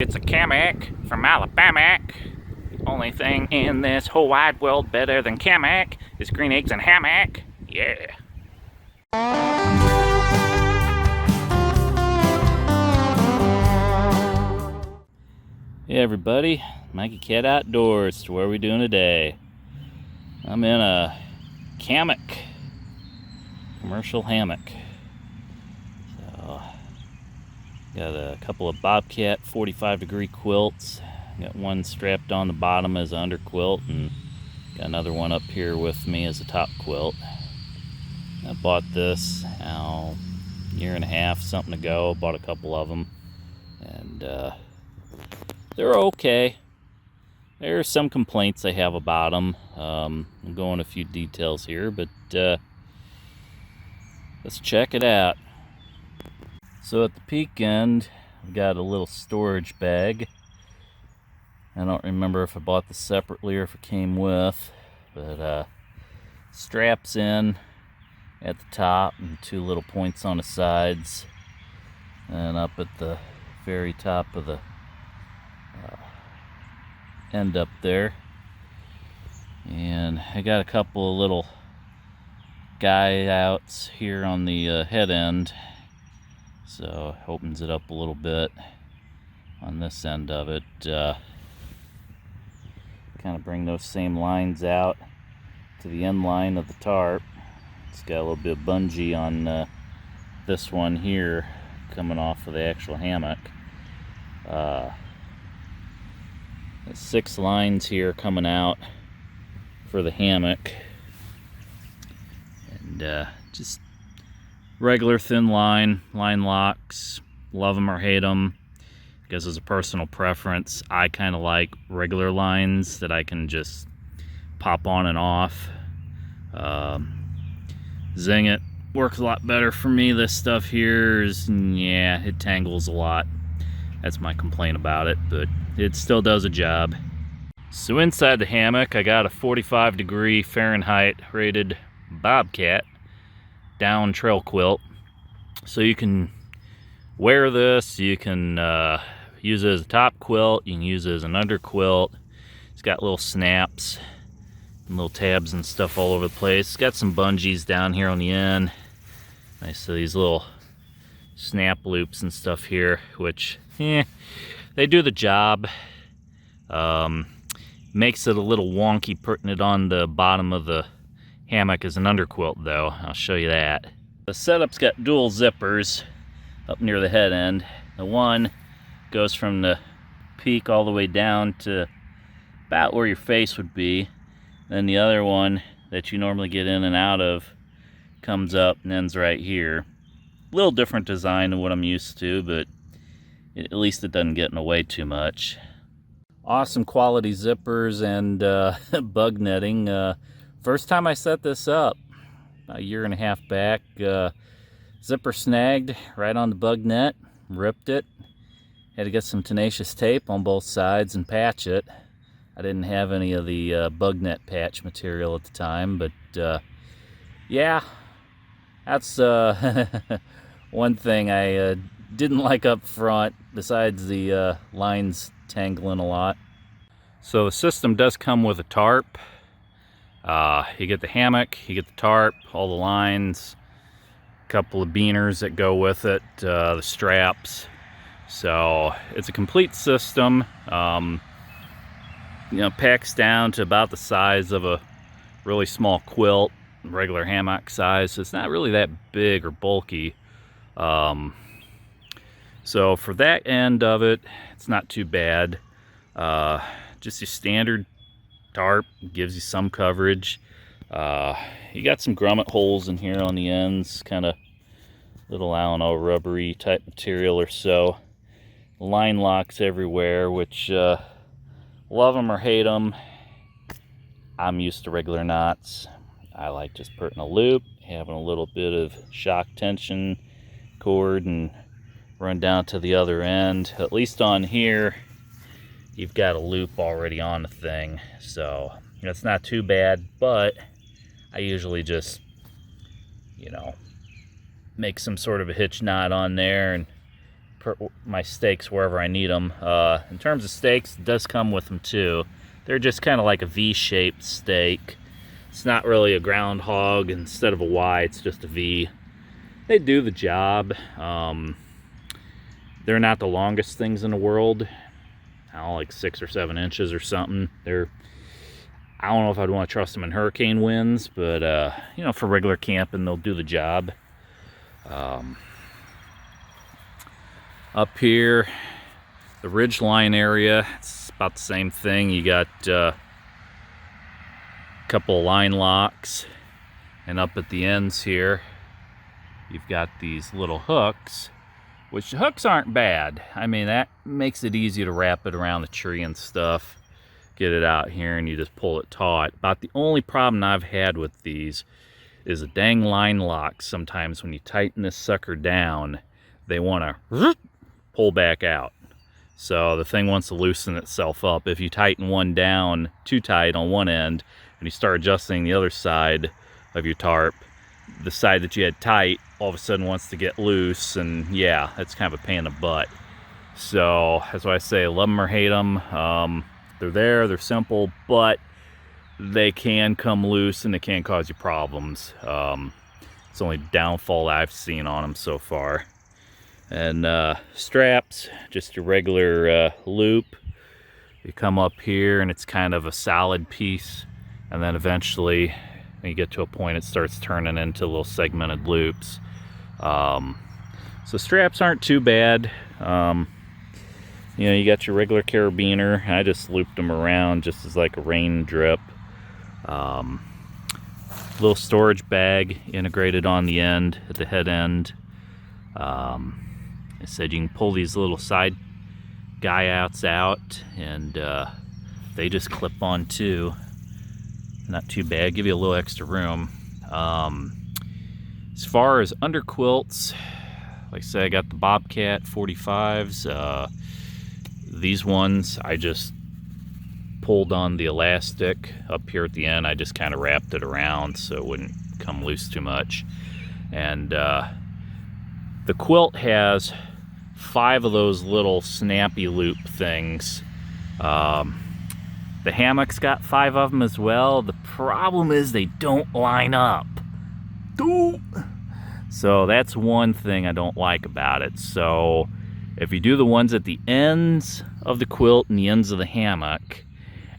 It's a Kammok from Alabama. Only thing in this whole wide world better than Kammok is green eggs and hammock. Yeah. Hey everybody, Mikeycat Outdoors. What are we doing today? I'm in a Kammok commercial hammock. So, got a couple of Bobcat 45-degree quilts. Got one strapped on the bottom as an underquilt, and got another one up here with me as a top quilt. I bought this a year and a half, something ago. Bought a couple of them, and they're okay. There are some complaints I have about them. I'll go into a few details here, but let's check it out. So at the peak end, I've got a little storage bag. I don't remember if I bought this separately or if it came with, but straps in at the top and two little points on the sides, and up at the very top of the end up there. And I got a couple of little guy outs here on the head end, so it opens it up a little bit on this end of it. Kind of bring those same lines out to the end line of the tarp. It's got a little bit of bungee on this one here coming off of the actual hammock. 6 lines here coming out for the hammock, and just regular thin line, Linelocs. Love them or hate them. I guess as a personal preference, I kind of like regular lines that I can just pop on and off. Zing it works a lot better for me. This stuff here is, yeah, it tangles a lot. That's my complaint about it, but it still does a job. So inside the hammock, I got a 45-degree Fahrenheit rated Bobcat down trail quilt. So you can wear this, you can use it as a top quilt, you can use it as an underquilt. It's got little snaps and little tabs and stuff all over the place. It's got some bungees down here on the end. Nice, so these little snap loops and stuff here, which, they do the job. Makes it a little wonky putting it on the bottom of the hammock as an underquilt though. I'll show you that. The setup's got dual zippers up near the head end. The one goes from the peak all the way down to about where your face would be. Then the other one that you normally get in and out of comes up and ends right here. A little different design than what I'm used to, but at least it doesn't get in the way too much. Awesome quality zippers and bug netting. First time I set this up, a year and a half back, zipper snagged right on the bug net, ripped it. Had to get some tenacious tape on both sides and patch it. I didn't have any of the bug net patch material at the time, but yeah, that's one thing I didn't like up front, besides the lines tangling a lot. So the system does come with a tarp. You get the hammock, you get the tarp, all the lines, a couple of beaners that go with it, the straps. So it's a complete system. Packs down to about the size of a really small quilt, regular hammock size. So it's not really that big or bulky. So for that end of it, it's not too bad. Just your standard tarp gives you some coverage. You got some grommet holes in here on the ends, kind of little, I don't know, rubbery type material or so. Linelocs everywhere, which love them or hate them. I'm used to regular knots. I like just putting a loop, having a little bit of shock tension cord, and run down to the other end. At least on here, you've got a loop already on the thing, so that's not too bad. But I usually just, make some sort of a hitch knot on there and put my stakes wherever I need them. In terms of stakes, it does come with them too. They're just kind of like a V-shaped stake. It's not really a groundhog. Instead of a Y, it's just a V. They do the job. They're not the longest things in the world. I don't know, like 6 or 7 inches or something. I don't know if I'd want to trust them in hurricane winds, but you know, for regular camping, they'll do the job. Up here, the Ridgeline area, it's about the same thing. You got a couple of Linelocs, and up at the ends here, you've got these little hooks, which the hooks aren't bad. I mean, that makes it easy to wrap it around the tree and stuff. Get it out here and you just pull it taut. About the only problem I've had with these is a dang Lineloc. Sometimes when you tighten this sucker down, they want to pull back out. So the thing wants to loosen itself up. If you tighten one down too tight on one end and you start adjusting the other side of your tarp, the side that you had tight all of a sudden wants to get loose, and yeah, that's kind of a pain in the butt. So that's why I say love them or hate them. They're there, they're simple, but they can come loose and they can cause you problems. It's the only downfall I've seen on them so far. And straps, just your regular loop. You come up here and it's kind of a solid piece, and then eventually when you get to a point it starts turning into little segmented loops. So straps aren't too bad. You know, you got your regular carabiner. I just looped them around just as like a rain drip. Little storage bag integrated on the end, at the head end. I said you can pull these little side guy-outs out, and they just clip on too. Not too bad, give you a little extra room. As far as underquilts, like I said, I got the Bobcat 45s. These ones, I just pulled on the elastic up here at the end. I just kind of wrapped it around so it wouldn't come loose too much. And the quilt has 5 of those little snappy loop things. The hammock's got 5 of them as well. The problem is they don't line up. So that's one thing I don't like about it. So if you do the ones at the ends of the quilt and the ends of the hammock,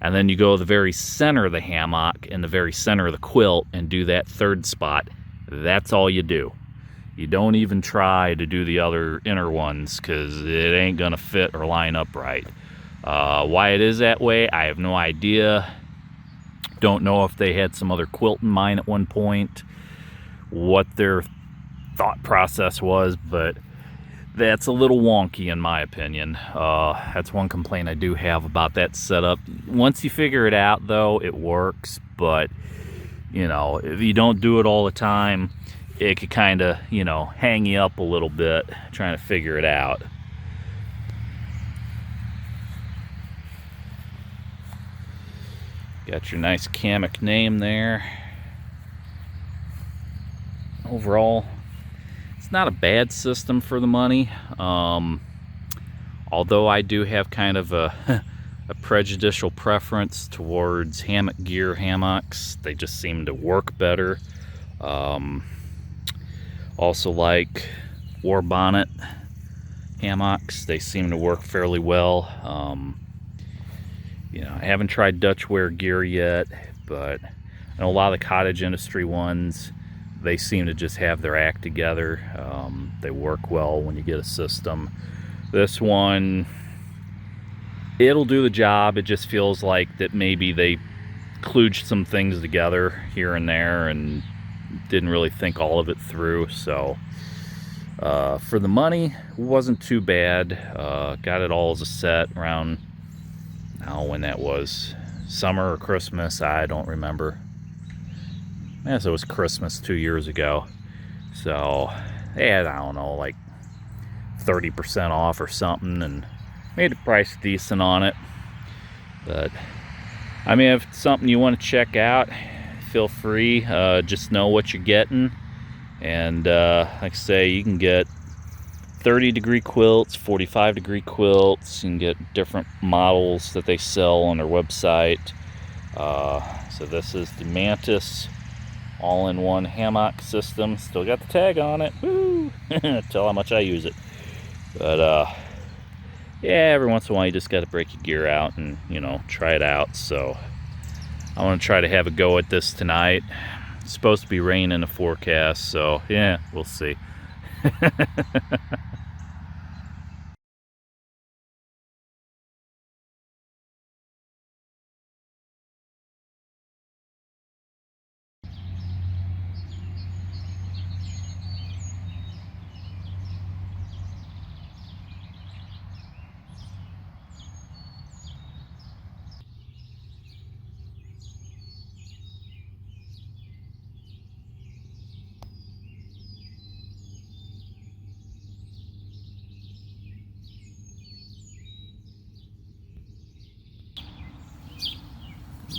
and then you go to the very center of the hammock and the very center of the quilt and do that third spot, that's all you do. You don't even try to do the other inner ones, because it ain't gonna fit or line up right. Why it is that way, I have no idea. Don't know if they had some other quilt in mind at one point, what their thought process was, but that's a little wonky in my opinion. That's one complaint I do have about that setup. Once you figure it out though, it works, but you know, if you don't do it all the time, it could kind of, you know, hang you up a little bit trying to figure it out. Got your nice Kammok name there. Overall, it's not a bad system for the money. Although I do have kind of a prejudicial preference towards hammock gear hammocks. They just seem to work better. Also like war bonnet hammocks. They seem to work fairly well. You know, I haven't tried Dutch wear gear yet, but I know a lot of the cottage industry ones, they seem to just have their act together. They work well when you get a system. This one, it'll do the job. It just feels like that maybe they kludged some things together here and there and didn't really think all of it through. So for the money, it wasn't too bad. Got it all as a set around, I don't know when that was, summer or Christmas, I don't remember. I guess it was Christmas 2 years ago. So they had, I don't know, like 30% off or something, and made the price decent on it. But I mean, if it's something you want to check out, feel free. Just know what you're getting, and like I say, you can get 30-degree quilts, 45-degree quilts. You can get different models that they sell on their website. So this is the Mantis all-in-one hammock system. Still got the tag on it. Woo! Tell how much I use it. But yeah, every once in a while you just got to break your gear out and, you know, try it out. So I want to try to have a go at this tonight. It's supposed to be rain in the forecast, so yeah, we'll see.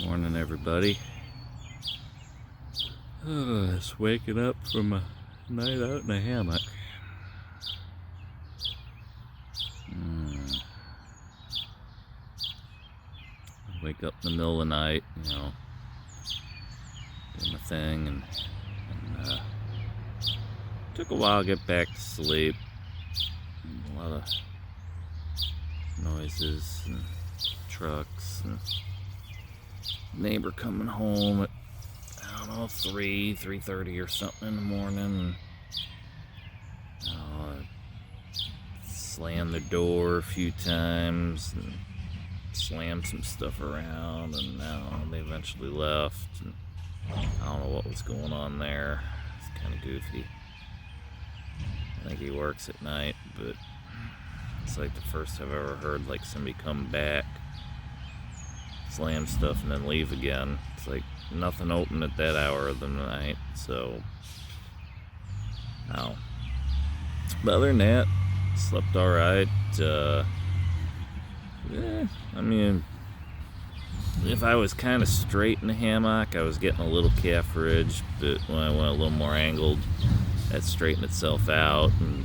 Morning, everybody. Just waking up from a night out in a hammock. Wake up in the middle of the night, you know, do my thing, and took a while to get back to sleep. A lot of noises and trucks and neighbor coming home at, I don't know, 3:30 or something in the morning. Slammed the door a few times and slammed some stuff around, and now they eventually left. And I don't know what was going on there. It's kind of goofy. I think he works at night, but it's like the first I've ever heard like somebody come back, slam stuff, and then leave again. It's like nothing open at that hour of the night, so no. But other than that, slept alright. Yeah, I mean, if I was kind of straight in the hammock, I was getting a little calf ridge, but when I went a little more angled, that straightened itself out, and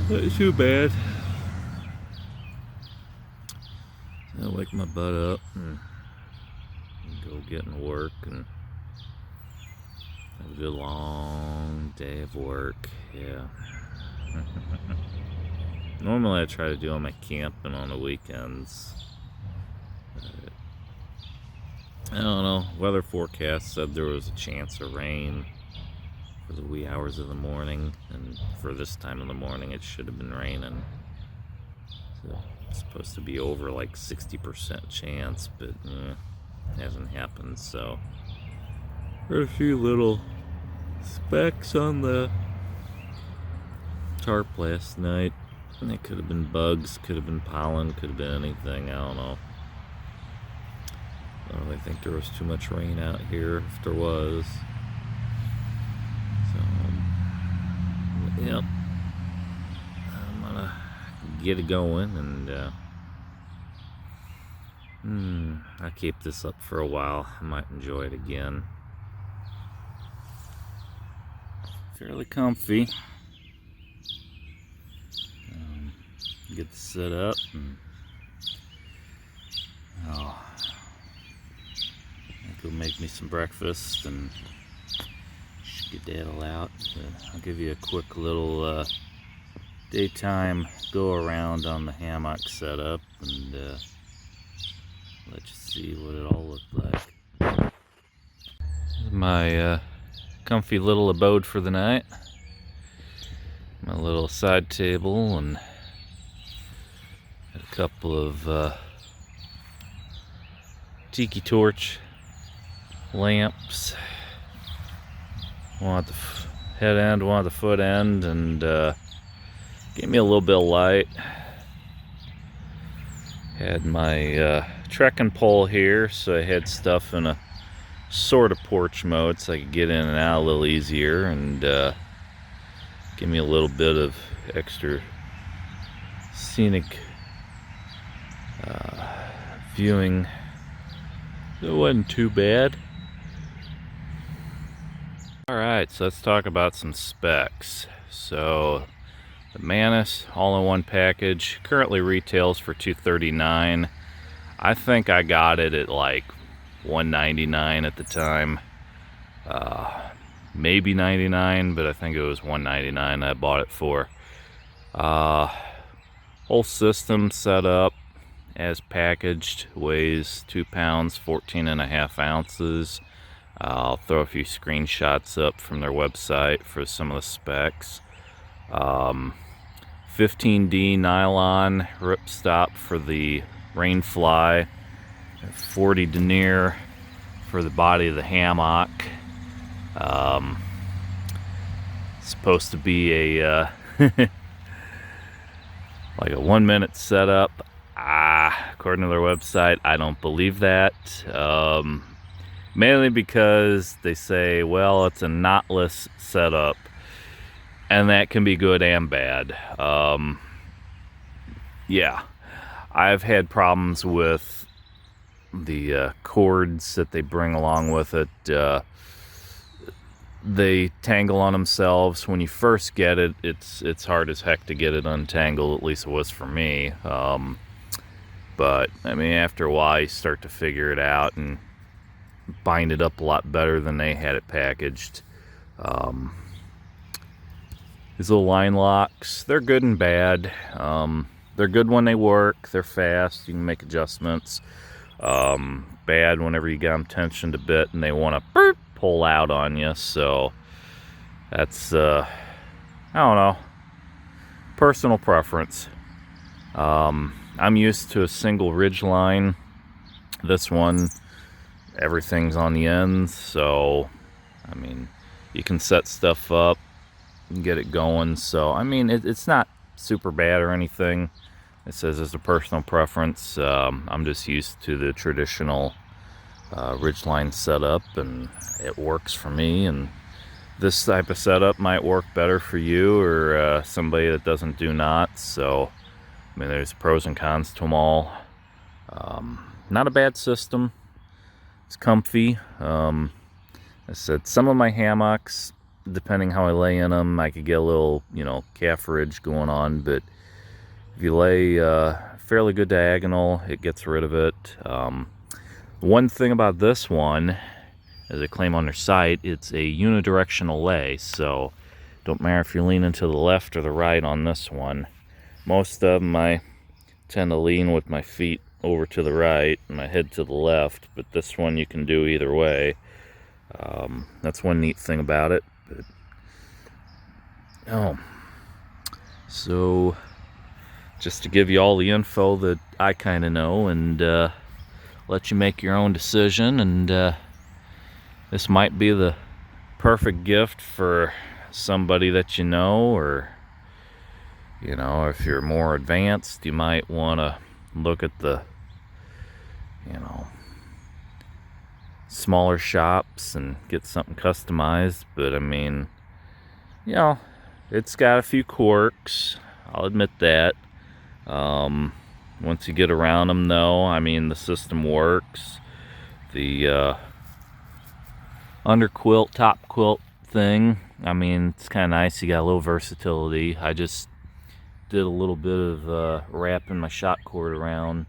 not too bad. I'll wake my butt up and go get to work and have a good long day of work. Yeah. Normally I try to do all my camping on the weekends. I don't know. Weather forecast said there was a chance of rain for the wee hours of the morning, and for this time of the morning it should have been raining. So it's supposed to be over like 60% chance, but it hasn't happened. So there are a few little specks on the tarp last night. And it could have been bugs, could have been pollen, could have been anything, I don't know. I don't really think there was too much rain out here, if there was. So, yep. I'm gonna get it going, and I'll keep this up for a while. I might enjoy it again. Fairly comfy. Get this set up, and I'll go make me some breakfast and skedaddle out. I'll give you a quick little daytime go around on the hammock setup and let you see what it all looked like. My comfy little abode for the night. My little side table and a couple of tiki torch lamps. One at the head end, one at the foot end, and gave me a little bit of light. Had my trekking pole here, so I had stuff in a sort of porch mode so I could get in and out a little easier, and give me a little bit of extra scenic viewing. It wasn't too bad. Alright, so let's talk about some specs. So the Mantis all-in-one package currently retails for $239. I think I got it at like $199 at the time. Maybe $99, but I think it was $199 I bought it for. Whole system set up as packaged, weighs 2 pounds 14.5 ounces. I'll throw a few screenshots up from their website for some of the specs. 15D nylon ripstop for the rainfly, 40 denier for the body of the hammock. Supposed to be a like a 1-minute setup. According to their website, I don't believe that. Mainly because they say, well, it's a knotless setup, and that can be good and bad. Yeah, I've had problems with the cords that they bring along with it. They tangle on themselves. When you first get it, it's hard as heck to get it untangled, at least it was for me. But I mean, after a while you start to figure it out and bind it up a lot better than they had it packaged. These little Linelocs, they're good and bad. They're good when they work, they're fast, you can make adjustments. Bad whenever you got them tensioned a bit and they want to pull out on you. So that's I don't know, personal preference. I'm used to a single Ridgeline. This one, everything's on the ends, so I mean, you can set stuff up and get it going. So I mean, it's not super bad or anything. It says it's a personal preference. I'm just used to the traditional Ridgeline setup, and it works for me. And this type of setup might work better for you or somebody that doesn't do knots. So I mean, there's pros and cons to them all. Not a bad system. It's comfy. I said some of my hammocks, depending how I lay in them, I could get a little, you know, calf ridge going on, but if you lay fairly good diagonal, it gets rid of it. One thing about this one, as they claim on their site, it's a unidirectional lay, so don't matter if you're leaning to the left or the right on this one. Most of them I tend to lean with my feet over to the right and my head to the left, but this one you can do either way. That's one neat thing about it. But, so just to give you all the info that I kind of know and let you make your own decision, and this might be the perfect gift for somebody that you know, or you know, if you're more advanced, you might want to look at the, you know, smaller shops and get something customized. But I mean, you know, it's got a few quirks, I'll admit that. Once you get around them though, I mean, the system works. The underquilt, top quilt thing, I mean, it's kind of nice. You got a little versatility. I just did a little bit of wrapping my shot cord around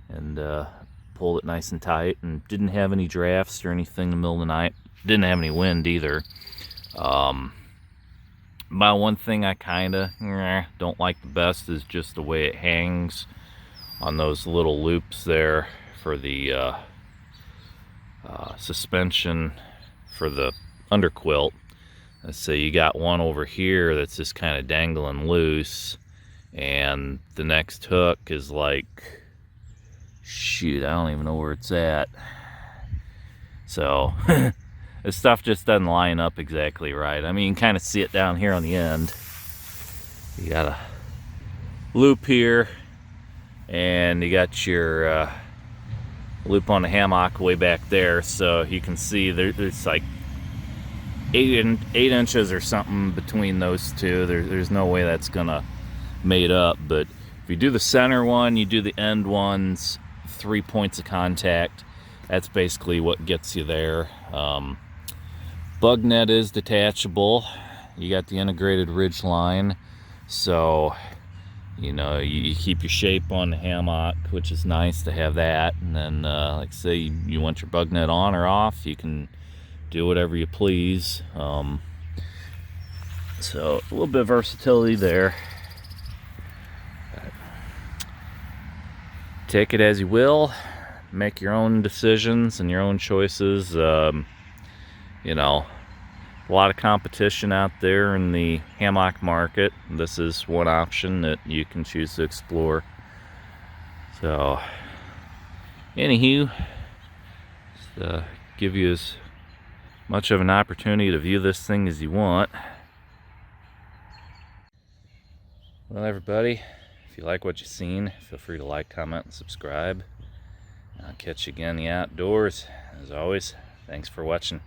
and pulled it nice and tight, and didn't have any drafts or anything in the middle of the night. Didn't have any wind either. My one thing I kind of don't like the best is just the way it hangs on those little loops there for the suspension for the underquilt. Let's say you got one over here that's just kind of dangling loose, and the next hook is like, shoot, I don't even know where it's at. So this stuff just doesn't line up exactly right. I mean, you can kind of see it down here on the end. You got a loop here, and you got your loop on the hammock way back there, so you can see there's like 8 inches or something between those two. There's no way that's gonna mate up. But if you do the center one, you do the end ones, 3 points of contact, that's basically what gets you there. Bugnet is detachable. you got the integrated Ridgeline, so you know you keep your shape on the hammock, which is nice to have that. And then like say you want your bugnet on or off, you can do whatever you please. So a little bit of versatility there. Take it as you will, make your own decisions and your own choices. You know, a lot of competition out there in the hammock market. This is one option that you can choose to explore. So anywho, just give you as much of an opportunity to view this thing as you want. Well, everybody, if you like what you've seen, feel free to like, comment, and subscribe. I'll catch you again in the outdoors. As always, thanks for watching.